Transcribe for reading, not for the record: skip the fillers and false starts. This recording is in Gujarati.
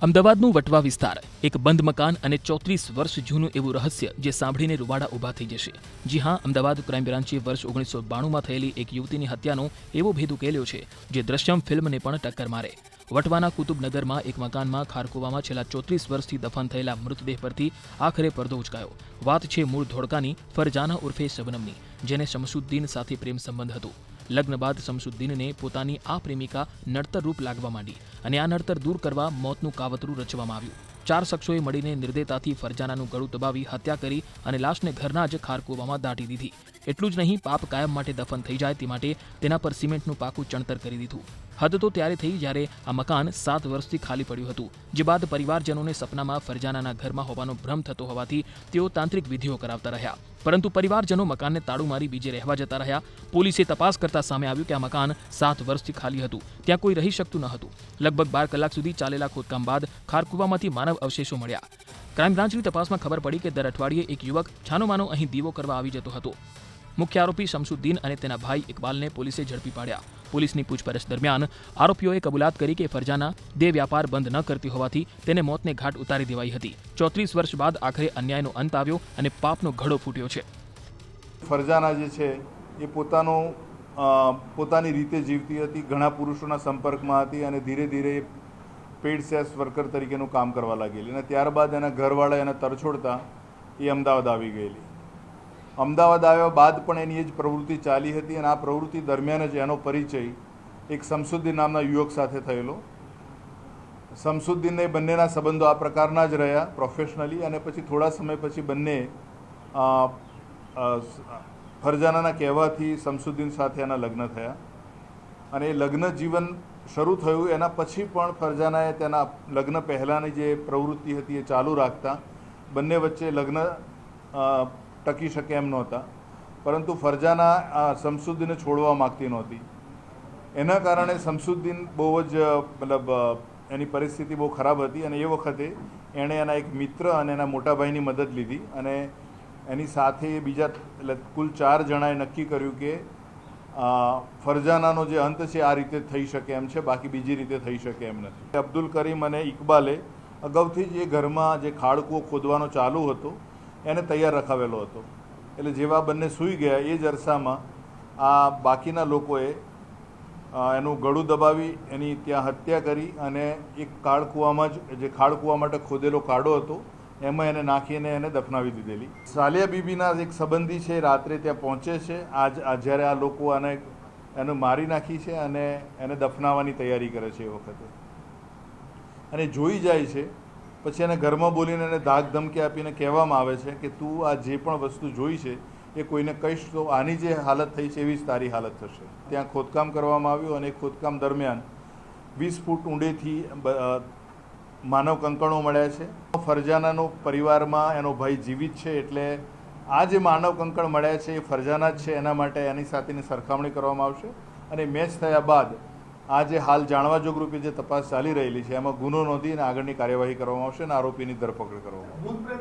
અમદાવાદનું વટવા વિસ્તાર, એક બંધ મકાન અને 34 વર્ષ જૂનું એવું રહસ્ય જે સાંભળીને રૂવાડા ઊભા થઈ જશે. જી હા, અમદાવાદ ક્રાઇમ બ્રાન્ચે વર્ષ 1992માં થયેલી એક યુવતીની હત્યાનો એવો ભેદ ઉકેલ્યો છે જે દ્રશ્યમ ફિલ્મને પણ ટક્કર મારે. વટવાના કુતુબનગરમાં એક મકાનમાં ખારકુવામાં છેલ્લા 34 વર્ષથી દફન થયેલા મૃતદેહ પરથી આખરે પડદો ઉચકાયો. વાત છે મૂળ ધોળકાની ફરજાના ઉર્ફે શબનમની, જેને શમશુદ્દીન સાથે પ્રેમ સંબંધ હતો. લગ્ન બાદ શમશુદ્દીનને પોતાની આ પ્રેમિકા નડતર રૂપ લાગવા માંડી અને આ નડતર દૂર કરવા મોતનું કાવતરું રચવામાં આવ્યું. 4 શખ્સોએ મળીને નિર્દયતાથી ફરજાનાનું ગળું દબાવી હત્યા કરી અને લાશને ઘરના જ ખારકુવામાં દાટી દીધી. એટલું જ નહીં, પાપ કાયમ માટે દફન થઈ જાય તે માટે તેના પર સિમેન્ટનું પાકું ચણતર કરી દીધું. હદ તો ત્યારે થઈ જ્યારે આ મકાન 7 વર્ષથી ખાલી પડ્યું હતું, જે બાદ પરિવારજનોને સપનામાં ફરજાનાના ઘરમાં હોવાનો ભ્રમ થતો હોવાથી તેઓ તાંત્રિક વિધિઓ કરાવતા રહ્યા. પરંતુ પરિવારજનો મકાનને તાળું મારી બીજે રહેવા જતા રહ્યા. પોલીસે તપાસ કરતા સામે આવ્યું કે આ મકાન 7 વર્ષથી ખાલી હતું, ત્યાં કોઈ રહી શકતું ન હતું. લગભગ 12 કલાક સુધી ચાલેલા ખોદકામ બાદ ખારકુવામાંથી માનવ અવશેષો મળ્યા. ક્રાઇમ બ્રાન્ચની તપાસમાં ખબર પડી કે દર અઠવાડિયે એક યુવક છાનોમાનો અહીં દીવો કરવા આવી જતો હતો. મુખ્ય આરોપી શમશુદ્દીન અને તેના ભાઈ ઇકબાલને પોલીસે ઝડપી પાડ્યા. પોલીસની પૂછપરછ દરમિયાન આરોપીઓએ કબૂલાત કરી કે ફરજાના દેહ વ્યાપાર બંધ ન કરતી હોવાથી તેને મોતને ઘાટ ઉતારી દેવાઈ હતી. 34 વર્ષ બાદ આખરે અન્યાયનો અંત આવ્યો અને પાપનો ઘડો ફૂટ્યો છે. ફરજાના જે છે એ પોતાની રીતે જીવતી હતી, ઘણા પુરુષોના સંપર્કમાં હતી અને ધીરે ધીરે પેઇડ સેક્સ વર્કર તરીકેનું કામ કરવા લાગેલી અને ત્યારબાદ એના ઘરવાળા એને તરછોડતા એ અમદાવાદ આવી ગયેલી. અમદાવાદ આવ્યા બાદ પણ એની એ જ પ્રવૃત્તિ ચાલી હતી અને આ પ્રવૃત્તિ દરમિયાન જ એનો પરિચય એક શમશુદ્દીન નામના યુવક સાથે થયેલો. શમશુદ્દીનને બંનેના સંબંધો આ પ્રકારના જ રહ્યા પ્રોફેશનલી, અને પછી થોડા સમય પછી બંને ફરજાનાના કહેવાથી શમશુદ્દીન સાથે એના લગ્ન થયા અને એ લગ્ન જીવન શરૂ થયું. એના પછી પણ ફરજાનાએ તેના લગ્ન પહેલાંની જે પ્રવૃત્તિ હતી એ ચાલુ રાખતા બંને વચ્ચે લગ્ન ટકી શકે એમ નહોતા. પરંતુ ફરજાના શમશુદ્દીનને છોડવા માગતી નહોતી. એના કારણે શમશુદ્દીન બહુ જ એની પરિસ્થિતિ બહુ ખરાબ હતી અને એ વખતે એણે એના એક મિત્ર અને એના મોટા ભાઈની મદદ લીધી અને એની સાથે બીજા એટલે કુલ 4 જણાએ નક્કી કર્યું કે ફરજાનાનો જે અંત છે આ રીતે થઈ શકે એમ છે, બાકી બીજી રીતે થઈ શકે એમ નથી. અબ્દુલ કરીમ અને ઇકબાલે અગાઉથી જ એ ઘરમાં જે ખાડકૂવો ખોદવાનો ચાલુ હતો એને તૈયાર રખાવેલો હતો. એટલે જેવા બંને સૂઈ ગયા એ જ અરસામાં આ બાકીના લોકોએ એનું ગળું દબાવી એની ત્યાં હત્યા કરી અને એક ખાડકૂવામાં જે ખાડકૂવા માટે ખોદેલો ખાડો હતો એમાં એને નાખીને એને દફનાવી દીધેલી. સાલિયા બીબીના એક સંબંધી છે, રાત્રે ત્યાં પહોંચે છે જ્યારે આ લોકો એને મારી નાખી છે અને એને દફનાવવાની તૈયારી કરે છે એ વખતે અને જોઈ જાય છે. પછી એને ઘરમાં બોલીને એને ધાક ધમકી આપીને કહેવામાં આવે છે કે તું આ જે પણ વસ્તુ જોઈ છે એ કોઈને કહીશ તો આની જે હાલત થઈ છે એવી જ તારી હાલત થશે. ત્યાં ખોદકામ કરવામાં આવ્યું અને ખોદકામ દરમિયાન 20 ફૂટ ઊંડેથી માનવ કંકણો મળ્યા છે. ફરજાનાનો પરિવારમાં એનો ભાઈ જીવિત છે, એટલે આ જે માનવ કંકણ મળ્યા છે એ ફરજાના જ છે. એના માટે એની સાથેની સરખામણી કરવામાં આવશે અને મેચ થયા બાદ આ જે હાલ જાણવા જોગ રૂપે જે તપાસ ચાલી રહેલી છે એમાં ગુનો નોંધી અને આગળની કાર્યવાહી કરવામાં આવશે અને આરોપીની ધરપકડ કરવામાં આવશે.